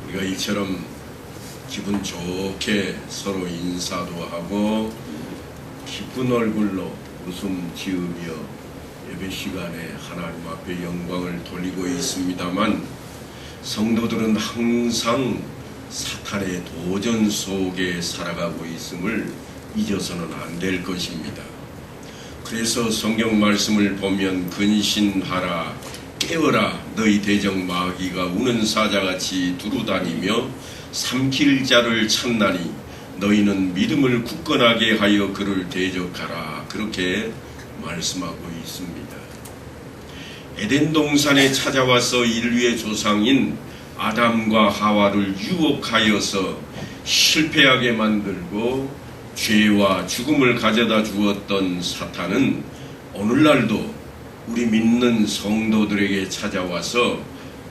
우리가 이처럼 기분 좋게 서로 인사도 하고 기쁜 얼굴로 웃음 지으며 예배 시간에 하나님 앞에 영광을 돌리고 있습니다만, 성도들은 항상 사탄의 도전 속에 살아가고 있음을 잊어서는 안 될 것입니다. 그래서 성경 말씀을 보면 근신하라, 깨어라, 너희 대적 마귀가 우는 사자같이 두루다니며 삼킬 자를 찾나니 너희는 믿음을 굳건하게 하여 그를 대적하라, 그렇게 말씀하고 있습니다. 에덴 동산에 찾아와서 인류의 조상인 아담과 하와를 유혹하여서 실패하게 만들고 죄와 죽음을 가져다 주었던 사탄은 오늘날도 우리 믿는 성도들에게 찾아와서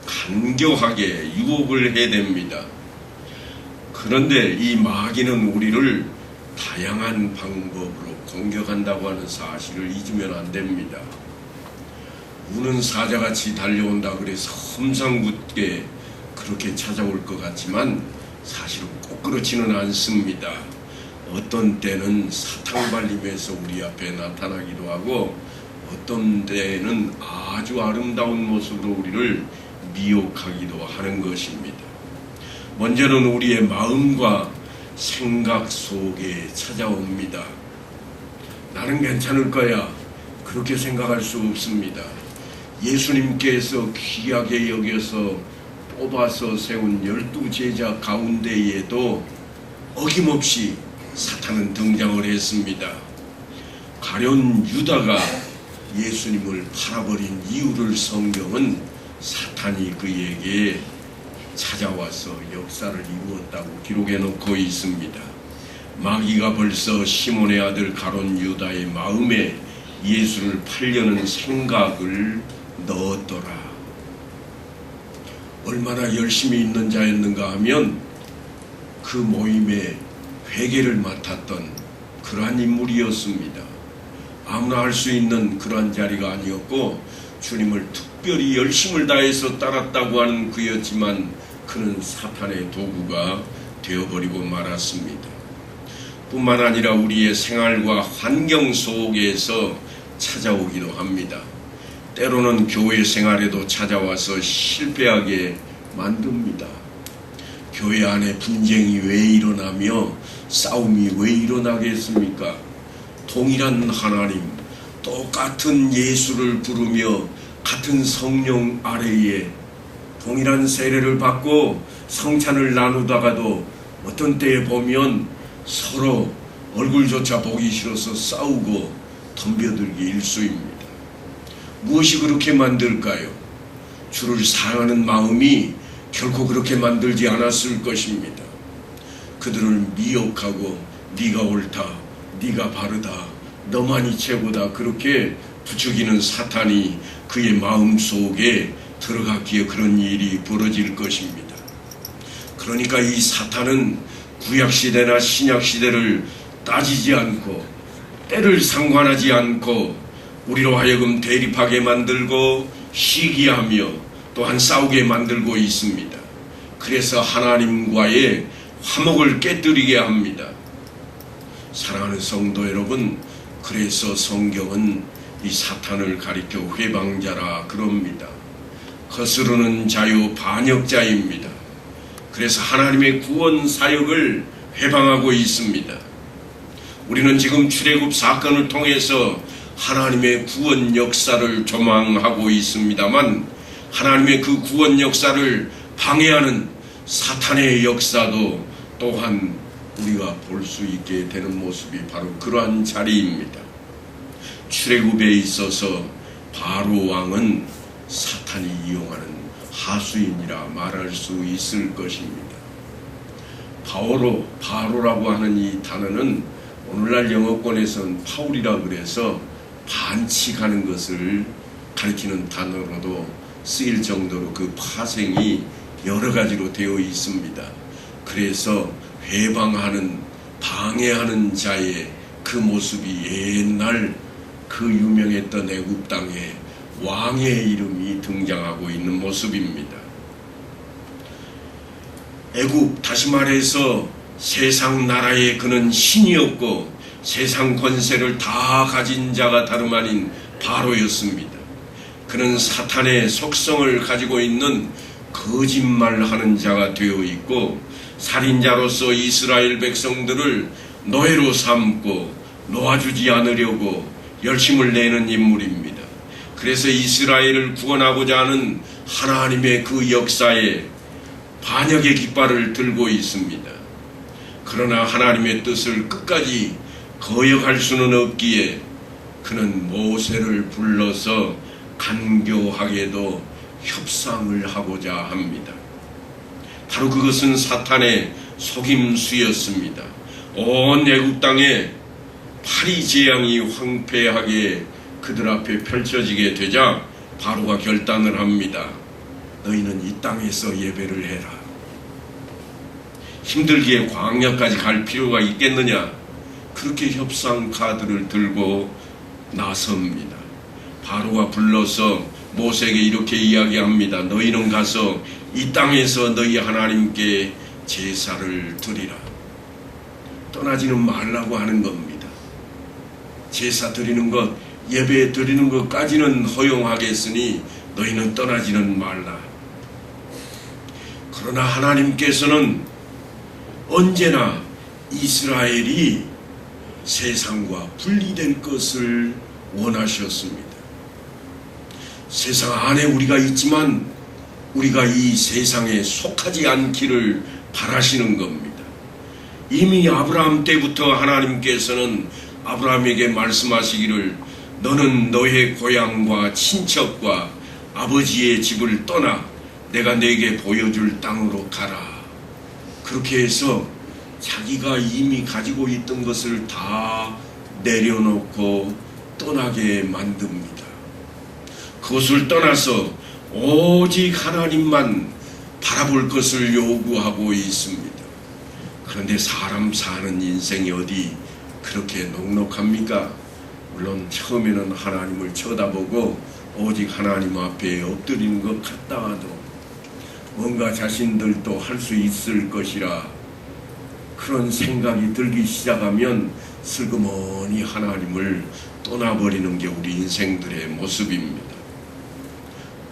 간교하게 유혹을 해댑니다. 그런데 이 마귀는 우리를 다양한 방법으로 공격한다고 하는 사실을 잊으면 안 됩니다. 우는 사자같이 달려온다 그래서 험상궂게 그렇게 찾아올 것 같지만 사실은 꼭 그렇지는 않습니다. 어떤 때는 사탕발림에서 우리 앞에 나타나기도 하고, 어떤 때는 아주 아름다운 모습으로 우리를 미혹하기도 하는 것입니다. 먼저는 우리의 마음과 생각 속에 찾아옵니다. 나는 괜찮을 거야, 그렇게 생각할 수 없습니다. 예수님께서 귀하게 여겨서 뽑아서 세운 12제자 가운데에도 어김없이 사탄은 등장을 했습니다. 가룟 유다가 예수님을 팔아버린 이유를 성경은 사탄이 그에게 찾아와서 역사를 이루었다고 기록해 놓고 있습니다. 마귀가 벌써 시몬의 아들 가룟 유다의 마음에 예수를 팔려는 생각을 넣었더라. 얼마나 열심히 있는 자였는가 하면 그 모임에 회계를 맡았던 그러한 인물이었습니다. 아무나 할 수 있는 그러한 자리가 아니었고, 주님을 특별히 열심을 다해서 따랐다고 하는 그였지만 그는 사탄의 도구가 되어버리고 말았습니다. 뿐만 아니라 우리의 생활과 환경 속에서 찾아오기도 합니다. 때로는 교회 생활에도 찾아와서 실패하게 만듭니다. 교회 안에 분쟁이 왜 일어나며 싸움이 왜 일어나겠습니까? 동일한 하나님, 똑같은 예수를 부르며 같은 성령 아래에 동일한 세례를 받고 성찬을 나누다가도 어떤 때에 보면 서로 얼굴조차 보기 싫어서 싸우고 덤벼들기 일쑤입니다. 무엇이 그렇게 만들까요? 주를 사랑하는 마음이 결코 그렇게 만들지 않았을 것입니다. 그들을 미혹하고 네가 옳다, 네가 바르다, 너만이 최고다, 그렇게 부추기는 사탄이 그의 마음속에 들어갔기에 그런 일이 벌어질 것입니다. 그러니까 이 사탄은 구약시대나 신약시대를 따지지 않고 때를 상관하지 않고 우리로 하여금 대립하게 만들고 시기하며 또한 싸우게 만들고 있습니다. 그래서 하나님과의 화목을 깨뜨리게 합니다. 사랑하는 성도 여러분, 그래서 성경은 이 사탄을 가리켜 회방자라 그럽니다. 거스르는 자요 반역자입니다. 그래서 하나님의 구원 사역을 회방하고 있습니다. 우리는 지금 출애굽 사건을 통해서 하나님의 구원 역사를 조망하고 있습니다만, 하나님의 그 구원 역사를 방해하는 사탄의 역사도 또한 우리가 볼 수 있게 되는 모습이 바로 그러한 자리입니다. 출애굽에 있어서 바로 왕은 사탄이 이용하는 하수인이라 말할 수 있을 것입니다. 바로라고 하는 이 단어는 오늘날 영어권에서는 파울이라 그래서 반칙하는 것을 가리키는 단어로도 쓰일 정도로 그 파생이 여러 가지로 되어 있습니다. 그래서 회방하는, 방해하는 자의 그 모습이 옛날 그 유명했던 애굽 땅에 왕의 이름이 등장하고 있는 모습입니다. 애굽, 다시 말해서 세상 나라에 그는 신이었고 세상 권세를 다 가진 자가 다름 아닌 바로였습니다. 그는 사탄의 속성을 가지고 있는 거짓말하는 자가 되어 있고 살인자로서 이스라엘 백성들을 노예로 삼고 놓아주지 않으려고 열심을 내는 인물입니다. 그래서 이스라엘을 구원하고자 하는 하나님의 그 역사에 반역의 깃발을 들고 있습니다. 그러나 하나님의 뜻을 끝까지 거역할 수는 없기에 그는 모세를 불러서 간교하게도 협상을 하고자 합니다. 바로 그것은 사탄의 속임수였습니다. 온 애굽 땅에 파리 재앙이 황폐하게 그들 앞에 펼쳐지게 되자 바로가 결단을 합니다. 너희는 이 땅에서 예배를 해라. 힘들기에 광야까지 갈 필요가 있겠느냐? 그렇게 협상 카드를 들고 나섭니다. 바로가 불러서 모세에게 이렇게 이야기합니다. 너희는 가서 이 땅에서 너희 하나님께 제사를 드리라. 떠나지는 말라고 하는 겁니다. 제사 드리는 것, 예배 드리는 것까지는 허용하겠으니 너희는 떠나지는 말라. 그러나 하나님께서는 언제나 이스라엘이 세상과 분리될 것을 원하셨습니다. 세상 안에 우리가 있지만 우리가 이 세상에 속하지 않기를 바라시는 겁니다. 이미 아브라함 때부터 하나님께서는 아브라함에게 말씀하시기를 너는 너의 고향과 친척과 아버지의 집을 떠나 내가 네게 보여줄 땅으로 가라. 그렇게 해서 자기가 이미 가지고 있던 것을 다 내려놓고 떠나게 만듭니다. 그것을 떠나서 오직 하나님만 바라볼 것을 요구하고 있습니다. 그런데 사람 사는 인생이 어디 그렇게 녹록합니까? 물론 처음에는 하나님을 쳐다보고 오직 하나님 앞에 엎드리는 것 같다 하도 뭔가 자신들도 할 수 있을 것이라 그런 생각이 들기 시작하면 슬그머니 하나님을 떠나버리는 게 우리 인생들의 모습입니다.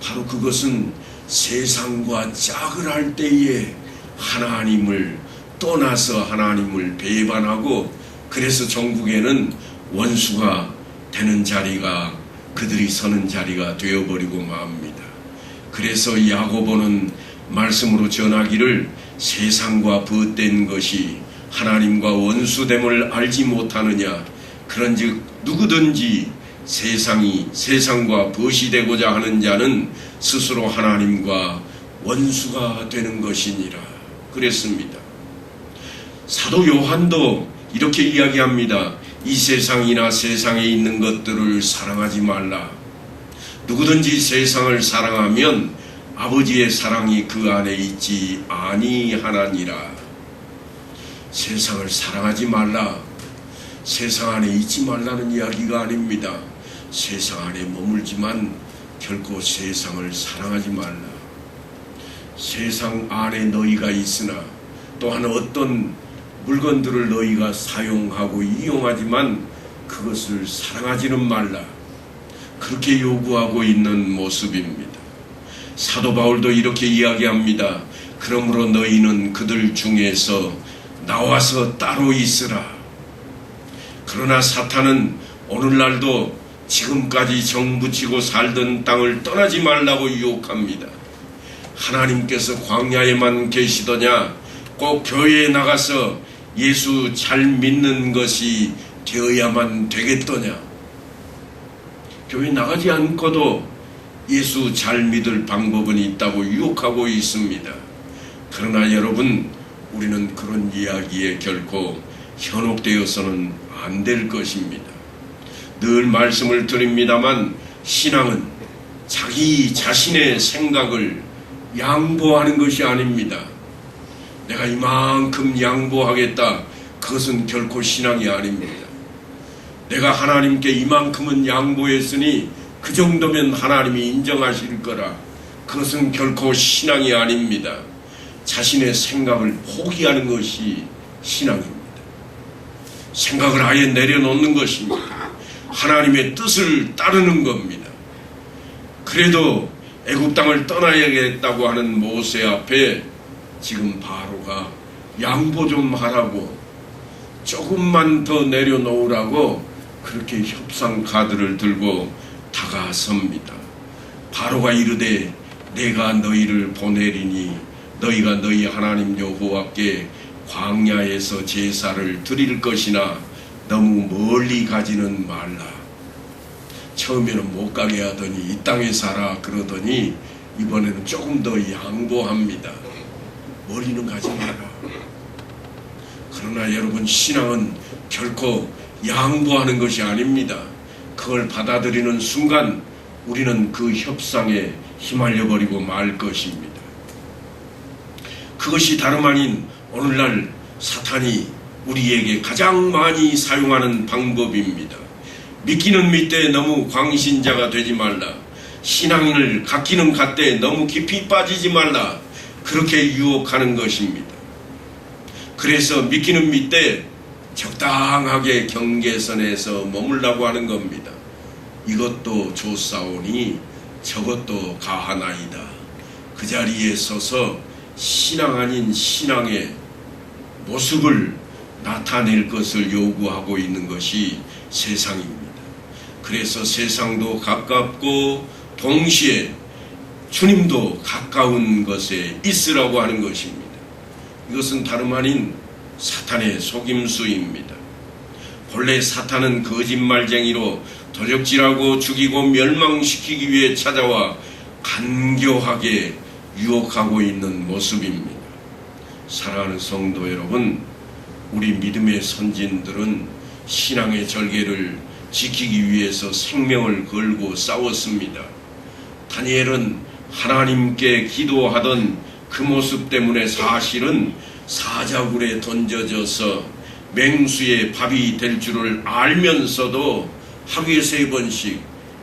바로 그것은 세상과 짝을 할 때에 하나님을 떠나서 하나님을 배반하고 그래서 전국에는 원수가 되는 자리가 그들이 서는 자리가 되어버리고 맙니다. 그래서 야고보는 말씀으로 전하기를 세상과 벗된 것이 하나님과 원수됨을 알지 못하느냐. 그런즉 누구든지 세상과 벗이 되고자 하는 자는 스스로 하나님과 원수가 되는 것이니라 그랬습니다. 사도 요한도 이렇게 이야기합니다. 이 세상이나 세상에 있는 것들을 사랑하지 말라. 누구든지 세상을 사랑하면 아버지의 사랑이 그 안에 있지 아니하나니라. 세상을 사랑하지 말라. 세상 안에 있지 말라는 이야기가 아닙니다. 세상 안에 머물지만 결코 세상을 사랑하지 말라. 세상 안에 너희가 있으나 또한 어떤 물건들을 너희가 사용하고 이용하지만 그것을 사랑하지는 말라. 그렇게 요구하고 있는 모습입니다. 사도 바울도 이렇게 이야기합니다. 그러므로 너희는 그들 중에서 나와서 따로 있으라. 그러나 사탄은 오늘날도 지금까지 정붙이고 살던 땅을 떠나지 말라고 유혹합니다. 하나님께서 광야에만 계시더냐? 꼭 교회에 나가서 예수 잘 믿는 것이 되어야만 되겠더냐? 교회 나가지 않고도 예수 잘 믿을 방법은 있다고 유혹하고 있습니다. 그러나 여러분, 우리는 그런 이야기에 결코 현혹되어서는 안 될 것입니다. 늘 말씀을 드립니다만 신앙은 자기 자신의 생각을 양보하는 것이 아닙니다. 내가 이만큼 양보하겠다. 그것은 결코 신앙이 아닙니다. 내가 하나님께 이만큼은 양보했으니 그 정도면 하나님이 인정하실 거라. 그것은 결코 신앙이 아닙니다. 자신의 생각을 포기하는 것이 신앙입니다. 생각을 아예 내려놓는 것입니다. 하나님의 뜻을 따르는 겁니다. 그래도 애굽 땅을 떠나야겠다고 하는 모세 앞에 지금 바로가 양보 좀 하라고, 조금만 더 내려놓으라고 그렇게 협상 카드를 들고 다가섭니다. 바로가 이르되 내가 너희를 보내리니 너희가 너희 하나님 여호와께 광야에서 제사를 드릴 것이나 너무 멀리 가지는 말라. 처음에는 못 가게 하더니 이 땅에 살아 그러더니 이번에는 조금 더 양보합니다. 멀리는 가지 마라. 그러나 여러분, 신앙은 결코 양보하는 것이 아닙니다. 그걸 받아들이는 순간 우리는 그 협상에 휘말려 버리고 말 것입니다. 그것이 다름 아닌 오늘날 사탄이 우리에게 가장 많이 사용하는 방법입니다. 믿기는 믿되 너무 광신자가 되지 말라. 신앙을 갖기는 갖되 너무 깊이 빠지지 말라. 그렇게 유혹하는 것입니다. 그래서 믿기는 믿되 적당하게 경계선에서 머물라고 하는 겁니다. 이것도 좋사오니 저것도 가하나이다. 그 자리에 서서 신앙 아닌 신앙의 모습을 나타낼 것을 요구하고 있는 것이 세상입니다. 그래서 세상도 가깝고 동시에 주님도 가까운 것에 있으라고 하는 것입니다. 이것은 다름 아닌 사탄의 속임수입니다. 본래 사탄은 거짓말쟁이로 도적질하고 죽이고 멸망시키기 위해 찾아와 간교하게 유혹하고 있는 모습입니다. 사랑하는 성도 여러분, 우리 믿음의 선진들은 신앙의 절개를 지키기 위해서 생명을 걸고 싸웠습니다. 다니엘은 하나님께 기도하던 그 모습 때문에 사실은 사자굴에 던져져서 맹수의 밥이 될 줄을 알면서도 하루에 3번씩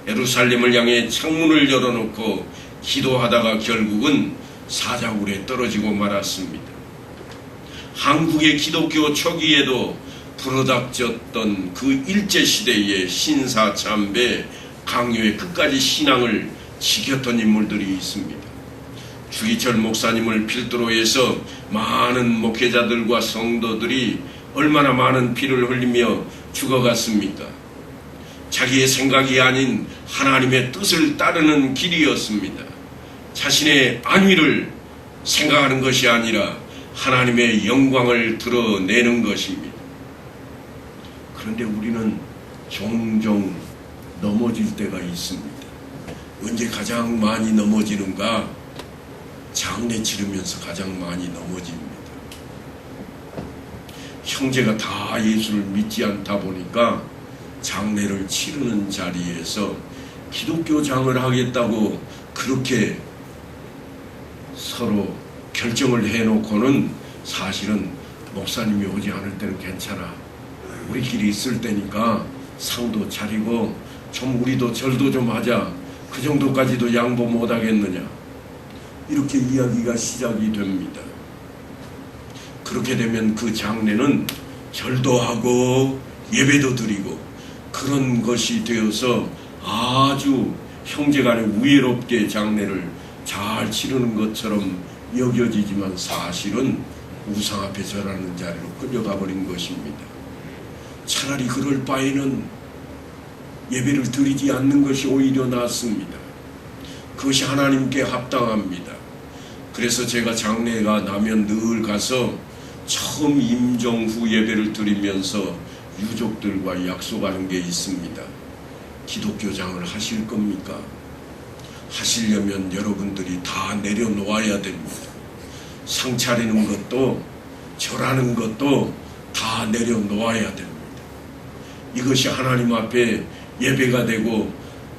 예루살렘을 향해 창문을 열어놓고 기도하다가 결국은 사자굴에 떨어지고 말았습니다. 한국의 기독교 초기에도 불어닥쳤던 그 일제시대의 신사참배 강요의 끝까지 신앙을 지켰던 인물들이 있습니다. 주기철 목사님을 필두로 해서 많은 목회자들과 성도들이 얼마나 많은 피를 흘리며 죽어갔습니까? 자기의 생각이 아닌 하나님의 뜻을 따르는 길이었습니다. 자신의 안위를 생각하는 것이 아니라 하나님의 영광을 드러내는 것입니다. 그런데 우리는 종종 넘어질 때가 있습니다. 언제 가장 많이 넘어지는가? 장례 치르면서 가장 많이 넘어집니다. 형제가 다 예수를 믿지 않다 보니까 장례를 치르는 자리에서 기독교장을 하겠다고 그렇게 서로 결정을 해놓고는 사실은 목사님이 오지 않을 때는 괜찮아, 우리끼리 있을 때니까 상도 차리고 좀 우리도 절도 좀 하자, 그 정도까지도 양보 못하겠느냐, 이렇게 이야기가 시작이 됩니다. 그렇게 되면 그 장례는 절도 하고 예배도 드리고 그런 것이 되어서 아주 형제간에 우애롭게 장례를 잘 치르는 것처럼 여겨지지만 사실은 우상 앞에 절하는 자리로 끌려가 버린 것입니다. 차라리 그럴 바에는 예배를 드리지 않는 것이 오히려 낫습니다. 그것이 하나님께 합당합니다. 그래서 제가 장례가 나면 늘 가서 처음 임종 후 예배를 드리면서 유족들과 약속하는 게 있습니다. 기독교장을 하실 겁니까? 하시려면 여러분들이 다 내려놓아야 됩니다. 상 차리는 것도 절하는 것도 다 내려놓아야 됩니다. 이것이 하나님 앞에 예배가 되고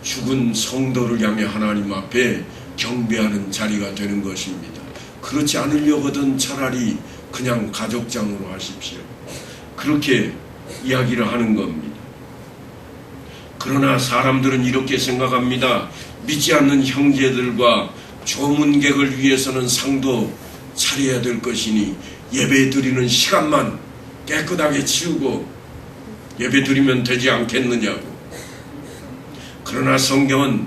죽은 성도를 향해 하나님 앞에 경배하는 자리가 되는 것입니다. 그렇지 않으려거든 차라리 그냥 가족장으로 하십시오. 그렇게 이야기를 하는 겁니다. 그러나 사람들은 이렇게 생각합니다. 믿지 않는 형제들과 조문객을 위해서는 상도 차려야 될 것이니 예배 드리는 시간만 깨끗하게 치우고 예배 드리면 되지 않겠느냐고. 그러나 성경은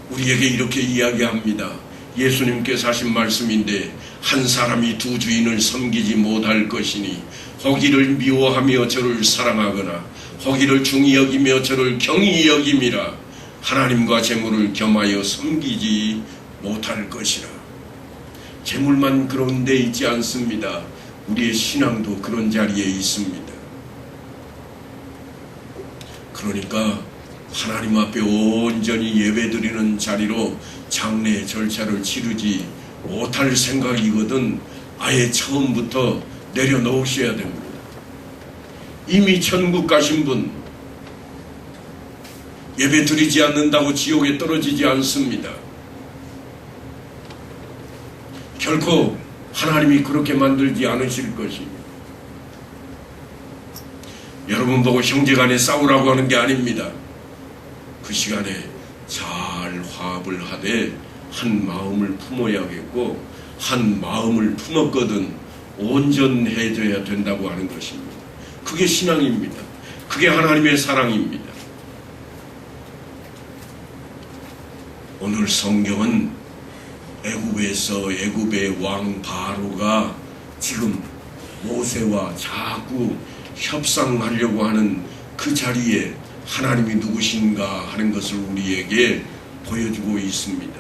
우리에게 이렇게 이야기합니다. 예수님께서 하신 말씀인데 한 사람이 두 주인을 섬기지 못할 것이니 허기를 미워하며 저를 사랑하거나 허기를 중히 여기며 저를 경히 여김이라. 하나님과 재물을 겸하여 섬기지 못할 것이라. 재물만 그런 데 있지 않습니다. 우리의 신앙도 그런 자리에 있습니다. 그러니까 하나님 앞에 온전히 예배드리는 자리로 장례 절차를 치르지 못할 생각이거든 아예 처음부터 내려놓으셔야 됩니다. 이미 천국 가신 분 예배 드리지 않는다고 지옥에 떨어지지 않습니다. 결코 하나님이 그렇게 만들지 않으실 것입니다. 여러분 보고 형제간에 싸우라고 하는 게 아닙니다. 그 시간에 잘 화합을 하되 한 마음을 품어야겠고 한 마음을 품었거든 온전해져야 된다고 하는 것입니다. 그게 신앙입니다. 그게 하나님의 사랑입니다. 오늘 성경은 애굽에서 애굽의 왕 바로가 지금 모세와 자꾸 협상하려고 하는 그 자리에 하나님이 누구신가 하는 것을 우리에게 보여주고 있습니다.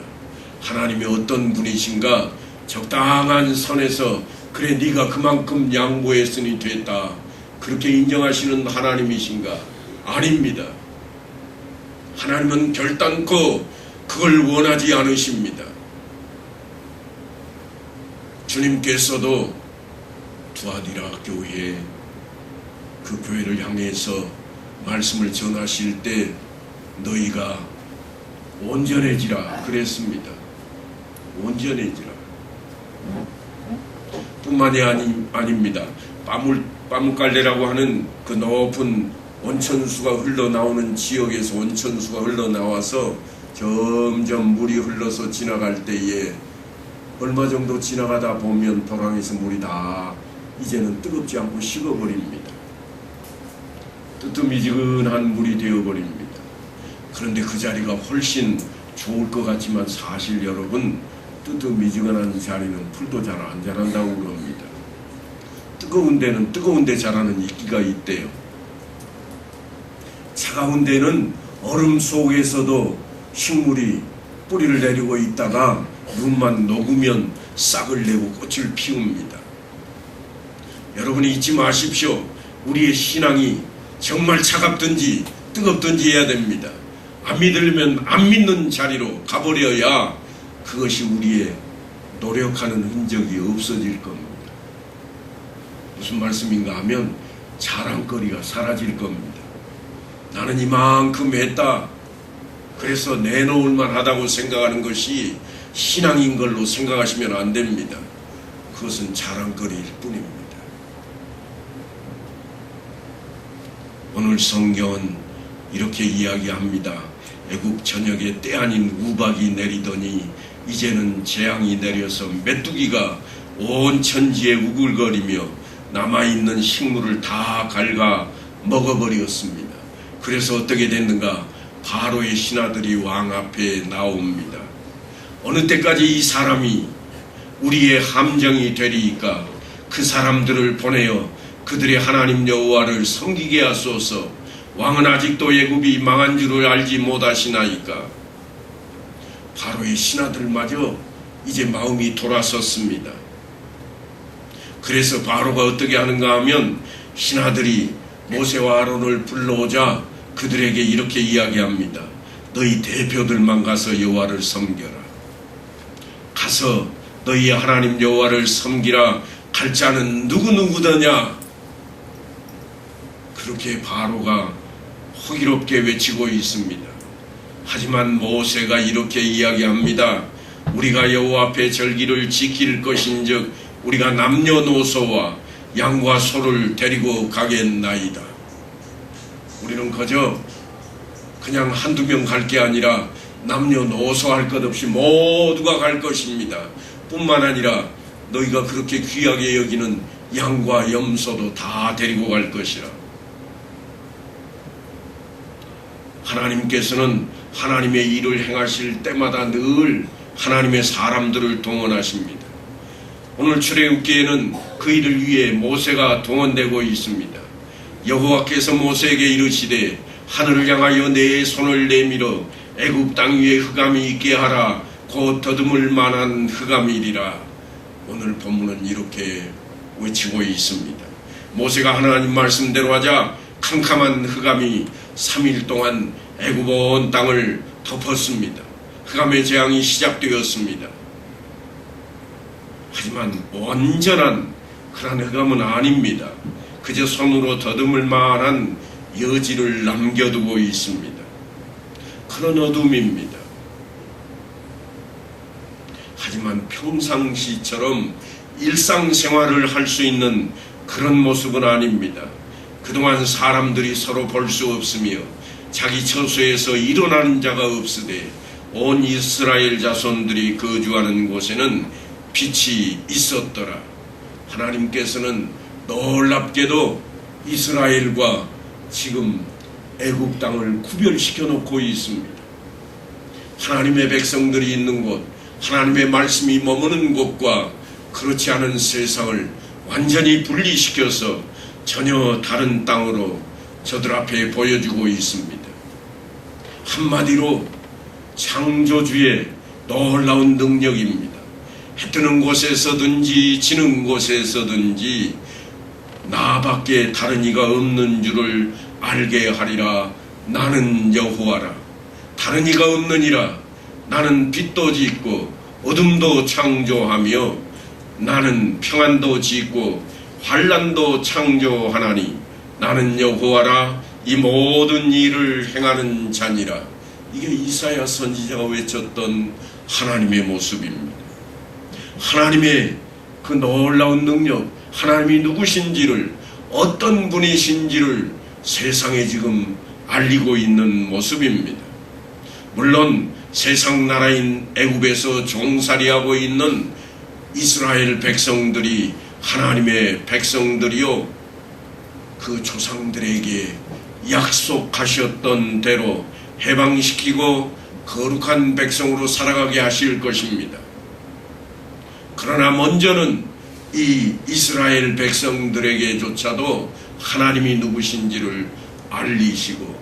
하나님이 어떤 분이신가? 적당한 선에서 그래 네가 그만큼 양보했으니 됐다 그렇게 인정하시는 하나님이신가? 아닙니다. 하나님은 결단코 그걸 원하지 않으십니다. 주님께서도 두아디라 교회 그 교회를 향해서 말씀을 전하실 때 너희가 온전해지라 그랬습니다. 온전해지라. 뿐만이 아닙니다. 빠물갈레라고 하는 그 높은 온천수가 흘러나오는 지역에서 온천수가 흘러나와서 점점 물이 흘러서 지나갈 때에 얼마 정도 지나가다 보면 도랑에서 물이 다 이제는 뜨겁지 않고 식어버립니다. 뜨뜻미지근한 물이 되어버립니다. 그런데 그 자리가 훨씬 좋을 것 같지만 사실 여러분 뜨뜻미지근한 자리는 풀도 잘 안 자란다고 그럽니다. 뜨거운 데는 뜨거운 데 자라는 이끼가 있대요. 차가운 데는 얼음 속에서도 식물이 뿌리를 내리고 있다가 눈만 녹으면 싹을 내고 꽃을 피웁니다. 여러분이 잊지 마십시오. 우리의 신앙이 정말 차갑든지 뜨겁든지 해야 됩니다. 안 믿으려면 안 믿는 자리로 가버려야 그것이 우리의 노력하는 흔적이 없어질 겁니다. 무슨 말씀인가 하면 자랑거리가 사라질 겁니다. 나는 이만큼 했다. 그래서 내놓을 만하다고 생각하는 것이 신앙인 걸로 생각하시면 안 됩니다. 그것은 자랑거리일 뿐입니다. 오늘 성경은 이렇게 이야기합니다. 애굽 전역에 때 아닌 우박이 내리더니 이제는 재앙이 내려서 메뚜기가 온 천지에 우글거리며 남아있는 식물을 다 갉아 먹어버렸습니다. 그래서 어떻게 됐는가? 바로의 신하들이 왕 앞에 나옵니다. 어느 때까지 이 사람이 우리의 함정이 되리이까? 그 사람들을 보내어 그들의 하나님 여호와를 섬기게 하소서. 왕은 아직도 애굽이 망한 줄을 알지 못하시나이까? 바로의 신하들마저 이제 마음이 돌아섰습니다. 그래서 바로가 어떻게 하는가 하면 신하들이 모세와 아론을 불러오자 그들에게 이렇게 이야기합니다. 너희 대표들만 가서 여호와를 섬겨라. 가서 너희 하나님 여호와를 섬기라. 갈 자는 누구누구더냐? 그렇게 바로가 호기롭게 외치고 있습니다. 하지만 모세가 이렇게 이야기합니다. 우리가 여호와 앞에 절기를 지킬 것인즉 우리가 남녀노소와 양과 소를 데리고 가겠나이다. 우리는 그냥 한두 명 갈 게 아니라 남녀노소 할 것 없이 모두가 갈 것입니다. 뿐만 아니라 너희가 그렇게 귀하게 여기는 양과 염소도 다 데리고 갈 것이라. 하나님께서는 하나님의 일을 행하실 때마다 늘 하나님의 사람들을 동원하십니다. 오늘 출애굽기에는 그 일을 위해 모세가 동원되고 있습니다. 여호와께서 모세에게 이르시되 하늘을 향하여 내 손을 내밀어 애굽 땅 위에 흑암이 있게 하라. 곧 더듬을 만한 흑암이리라. 오늘 본문은 이렇게 외치고 있습니다. 모세가 하나님 말씀대로 하자 캄캄한 흑암이 3일 동안 애굽 온 땅을 덮었습니다. 흑암의 재앙이 시작되었습니다. 하지만 온전한 그런 흑암은 아닙니다. 그저 손으로 더듬을 만한 여지를 남겨두고 있습니다. 그런 어둠입니다. 하지만 평상시처럼 일상생활을 할 수 있는 그런 모습은 아닙니다. 그동안 사람들이 서로 볼 수 없으며 자기 처소에서 일어나는 자가 없으되 온 이스라엘 자손들이 거주하는 곳에는 빛이 있었더라. 하나님께서는 놀랍게도 이스라엘과 지금 애굽 땅을 구별시켜 놓고 있습니다. 하나님의 백성들이 있는 곳, 하나님의 말씀이 머무는 곳과 그렇지 않은 세상을 완전히 분리시켜서 전혀 다른 땅으로 저들 앞에 보여주고 있습니다. 한마디로 창조주의 놀라운 능력입니다. 해 뜨는 곳에서든지 지는 곳에서든지 나밖에 다른 이가 없는 줄을 알게 하리라. 나는 여호와라. 다른 이가 없느니라. 나는 빛도 짓고 어둠도 창조하며 나는 평안도 짓고 환난도 창조하나니 나는 여호와라. 이 모든 일을 행하는 자니라. 이게 이사야 선지자가 외쳤던 하나님의 모습입니다. 하나님의 그 놀라운 능력, 하나님이 누구신지를, 어떤 분이신지를 세상에 지금 알리고 있는 모습입니다. 물론 세상 나라인 애굽에서 종살이하고 있는 이스라엘 백성들이 하나님의 백성들이요, 그 조상들에게 약속하셨던 대로 해방시키고 거룩한 백성으로 살아가게 하실 것입니다. 그러나 먼저는 이 이스라엘 백성들에게조차도 하나님이 누구신지를 알리시고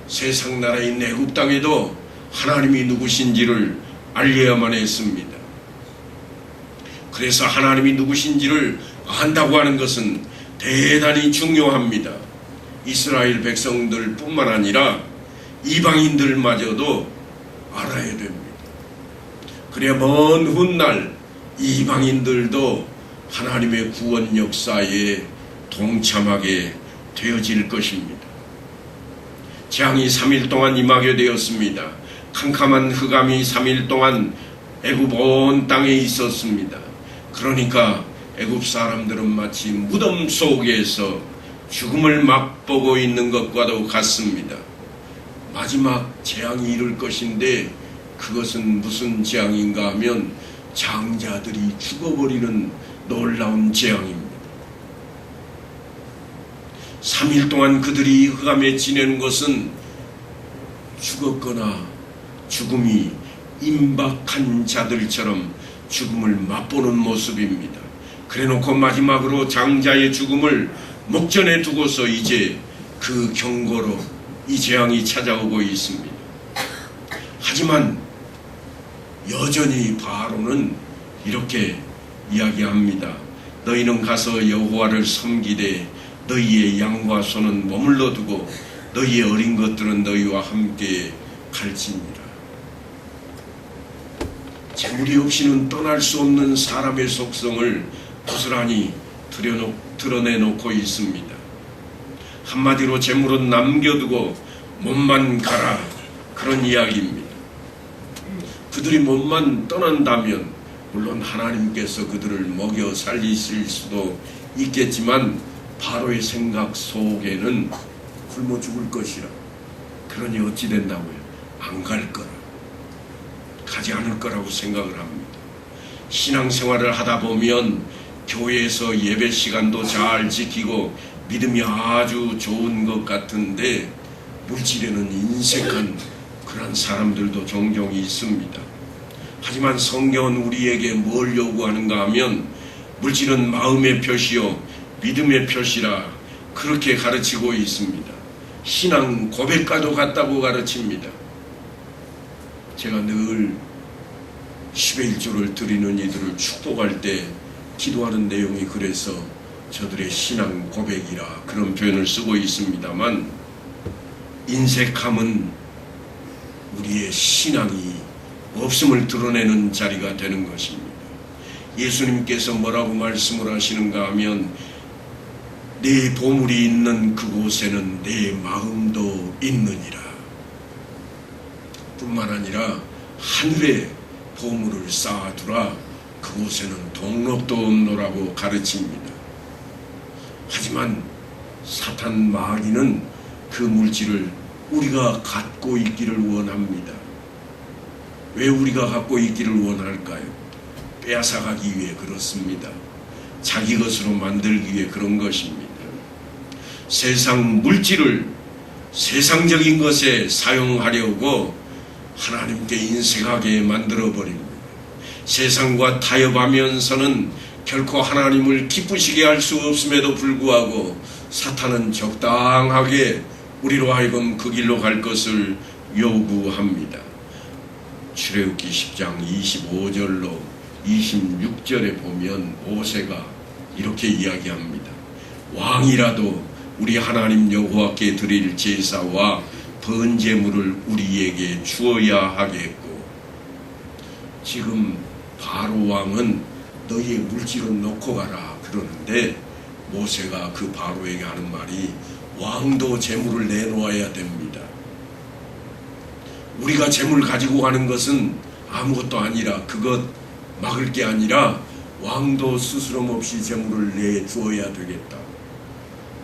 세상 나라인 애굽 땅에도 하나님이 누구신지를 알려야만 했습니다. 그래서 하나님이 누구신지를 안다고 하는 것은 대단히 중요합니다. 이스라엘 백성들 뿐만 아니라 이방인들마저도 알아야 됩니다. 그래야 먼 훗날 이방인들도 하나님의 구원 역사에 동참하게 되어질 것입니다. 재앙이 3일 동안 임하게 되었습니다. 캄캄한 흑암이 3일 동안 애굽 온 땅에 있었습니다. 그러니까 애굽 사람들은 마치 무덤 속에서 죽음을 맛보고 있는 것과도 같습니다. 마지막 재앙이 이룰 것인데 그것은 무슨 재앙인가 하면 장자들이 죽어버리는 놀라운 재앙입니다. 3일 동안 그들이 흑암에 지내는 것은 죽었거나 죽음이 임박한 자들처럼 죽음을 맛보는 모습입니다. 그래놓고 마지막으로 장자의 죽음을 목전에 두고서 이제 그 경고로 이 재앙이 찾아오고 있습니다. 하지만 여전히 바로는 이렇게 이야기합니다. 너희는 가서 여호와를 섬기되 너희의 양과 소는 머물러 두고 너희의 어린 것들은 너희와 함께 갈지니라. 재물이 없이는 떠날 수 없는 사람의 속성을 고스란히 드러내놓고 있습니다. 한마디로 재물은 남겨두고 몸만 가라, 그런 이야기입니다. 그들이 몸만 떠난다면 물론 하나님께서 그들을 먹여 살리실 수도 있겠지만 바로의 생각 속에는 굶어 죽을 것이라. 그러니 어찌 된다고요? 안 갈 거라, 가지 않을 거라고 생각을 합니다. 신앙생활을 하다 보면 교회에서 예배 시간도 잘 지키고 믿음이 아주 좋은 것 같은데 물질에는 인색한 그런 사람들도 종종 있습니다. 하지만 성경은 우리에게 뭘 요구하는가 하면 물질은 마음의 표시요 믿음의 표시라 그렇게 가르치고 있습니다. 신앙 고백과도 같다고 가르칩니다. 제가 늘 10의 1조를 드리는 이들을 축복할 때 기도하는 내용이 그래서 저들의 신앙 고백이라 그런 표현을 쓰고 있습니다만, 인색함은 우리의 신앙이 없음을 드러내는 자리가 되는 것입니다. 예수님께서 뭐라고 말씀을 하시는가 하면 내 보물이 있는 그곳에는 내 마음도 있느니라. 뿐만 아니라 하늘에 보물을 쌓아두라. 그곳에는 동록도 없노라고 가르칩니다. 하지만 사탄 마귀는 그 물질을 우리가 갖고 있기를 원합니다. 왜 우리가 갖고 있기를 원할까요? 빼앗아가기 위해 그렇습니다. 자기 것으로 만들기 위해 그런 것입니다. 세상 물질을 세상적인 것에 사용하려고 하나님께 인색하게 만들어버립니다. 세상과 타협하면서는 결코 하나님을 기쁘시게 할 수 없음에도 불구하고 사탄은 적당하게 우리로 하여금 그 길로 갈 것을 요구합니다. 출애굽기 10장 25절로 26절에 보면 모세가 이렇게 이야기합니다. 왕이라도 우리 하나님 여호와께 드릴 제사와 번제물을 우리에게 주어야 하겠고, 지금 바로 왕은 너희의 물질은 놓고 가라 그러는데 모세가 그 바로에게 하는 말이 왕도 재물을 내놓아야 됩니다. 우리가 재물 가지고 가는 것은 아무것도 아니라 그것 막을 게 아니라 왕도 스스럼 없이 재물을 내주어야 되겠다.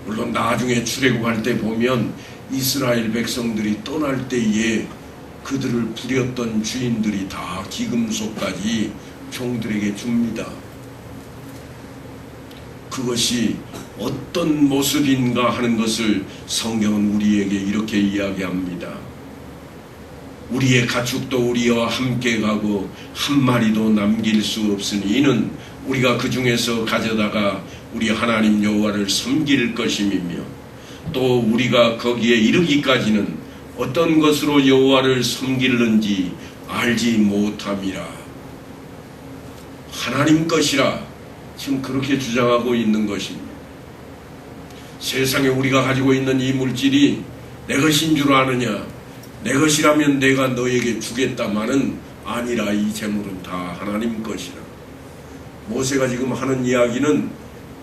물론 나중에 출애굽할 때 보면 이스라엘 백성들이 떠날 때에 그들을 부렸던 주인들이 다 기금속까지 종들에게 줍니다. 그것이 어떤 모습인가 하는 것을 성경은 우리에게 이렇게 이야기합니다. 우리의 가축도 우리와 함께 가고 한 마리도 남길 수 없으니 이는 우리가 그 중에서 가져다가 우리 하나님 여호와를 섬길 것임이며, 또 우리가 거기에 이르기까지는 어떤 것으로 여호와를 섬길는지 알지 못함이라. 하나님 것이라 지금 그렇게 주장하고 있는 것입니다. 세상에 우리가 가지고 있는 이 물질이 내 것인 줄 아느냐? 내 것이라면 내가 너에게 주겠다마는 아니라 이 재물은 다 하나님 것이라. 모세가 지금 하는 이야기는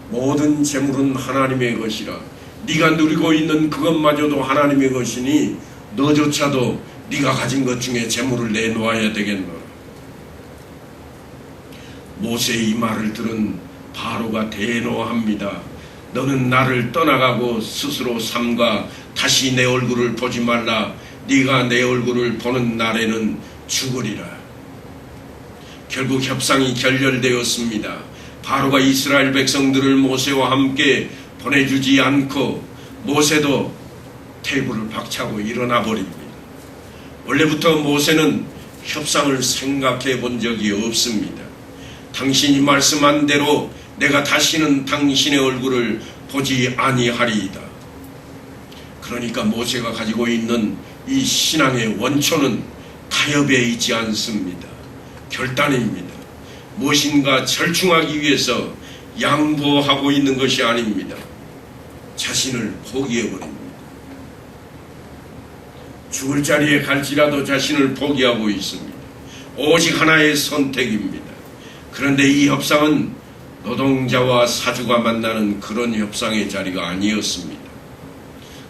모든 재물은 하나님의 것이라. 네가 누리고 있는 그것마저도 하나님의 것이니 너조차도 네가 가진 것 중에 재물을 내놓아야 되겠노라. 모세의 이 말을 들은 바로가 대노합니다. 너는 나를 떠나가고 스스로 삼가 다시 내 얼굴을 보지 말라. 네가 내 얼굴을 보는 날에는 죽으리라. 결국 협상이 결렬되었습니다. 바로가 이스라엘 백성들을 모세와 함께 보내주지 않고 모세도 테이블을 박차고 일어나 버립니다. 원래부터 모세는 협상을 생각해 본 적이 없습니다. 당신이 말씀한 대로 내가 다시는 당신의 얼굴을 보지 아니하리이다. 그러니까 모세가 가지고 있는 이 신앙의 원초는 타협에 있지 않습니다. 결단입니다. 무엇인가 절충하기 위해서 양보하고 있는 것이 아닙니다. 자신을 포기해버립니다. 죽을 자리에 갈지라도 자신을 포기하고 있습니다. 오직 하나의 선택입니다. 그런데 이 협상은 노동자와 사주가 만나는 그런 협상의 자리가 아니었습니다.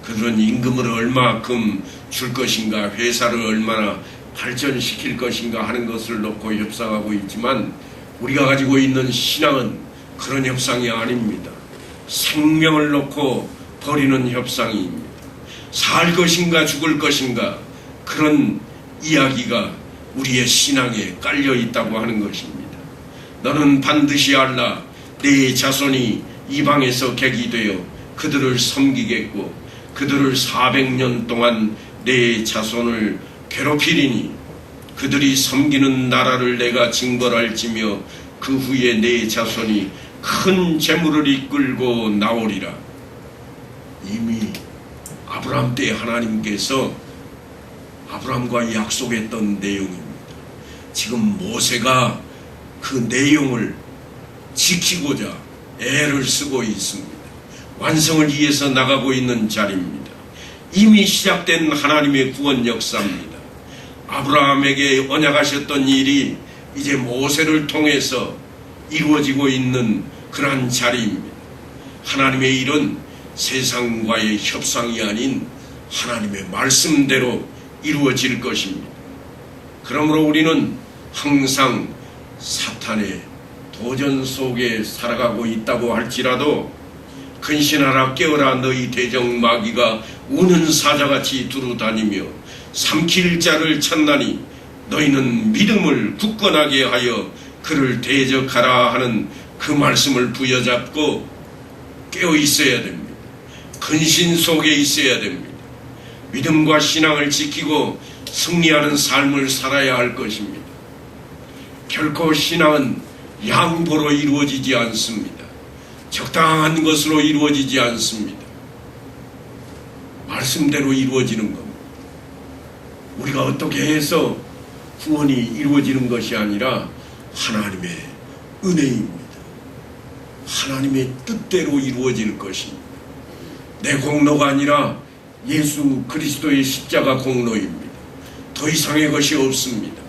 그들은 임금을 얼마큼 줄 것인가, 회사를 얼마나 발전시킬 것인가 하는 것을 놓고 협상하고 있지만, 우리가 가지고 있는 신앙은 그런 협상이 아닙니다. 생명을 놓고 벌이는 협상입니다. 살 것인가 죽을 것인가, 그런 이야기가 우리의 신앙에 깔려 있다고 하는 것입니다. 너는 반드시 알라. 네 자손이 이방에서 객이 되어 그들을 섬기겠고 그들을 400년 동안 네 자손을 괴롭히리니 그들이 섬기는 나라를 내가 징벌할지며 그 후에 네 자손이 큰 재물을 이끌고 나오리라. 이미 아브라함 때 하나님께서 아브라함과 약속했던 내용입니다. 지금 모세가 그 내용을 지키고자 애를 쓰고 있습니다. 완성을 위해서 나가고 있는 자리입니다. 이미 시작된 하나님의 구원 역사입니다. 아브라함에게 언약하셨던 일이 이제 모세를 통해서 이루어지고 있는 그러한 자리입니다. 하나님의 일은 세상과의 협상이 아닌 하나님의 말씀대로 이루어질 것입니다. 그러므로 우리는 항상 사탄의 도전 속에 살아가고 있다고 할지라도 근신하라 깨어라 너희 대적마귀가 우는 사자같이 두루다니며 삼킬 자를 찾나니 너희는 믿음을 굳건하게 하여 그를 대적하라 하는 그 말씀을 부여잡고 깨어 있어야 됩니다. 근신 속에 있어야 됩니다. 믿음과 신앙을 지키고 승리하는 삶을 살아야 할 것입니다. 결코 신앙은 양보로 이루어지지 않습니다. 적당한 것으로 이루어지지 않습니다. 말씀대로 이루어지는 겁니다. 우리가 어떻게 해서 구원이 이루어지는 것이 아니라 하나님의 은혜입니다. 하나님의 뜻대로 이루어질 것입니다. 내 공로가 아니라 예수 그리스도의 십자가 공로입니다. 더 이상의 것이 없습니다.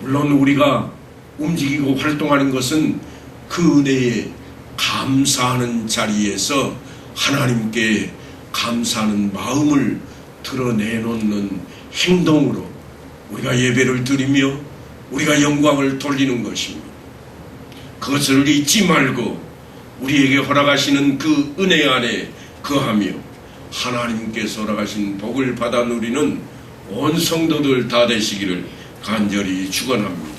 물론 우리가 움직이고 활동하는 것은 그 은혜에 감사하는 자리에서 하나님께 감사하는 마음을 드러내놓는 행동으로 우리가 예배를 드리며 우리가 영광을 돌리는 것입니다. 그것을 잊지 말고 우리에게 허락하시는 그 은혜 안에 거하며 하나님께서 허락하신 복을 받아 누리는 온 성도들 다 되시기를 간절히 축원합니다.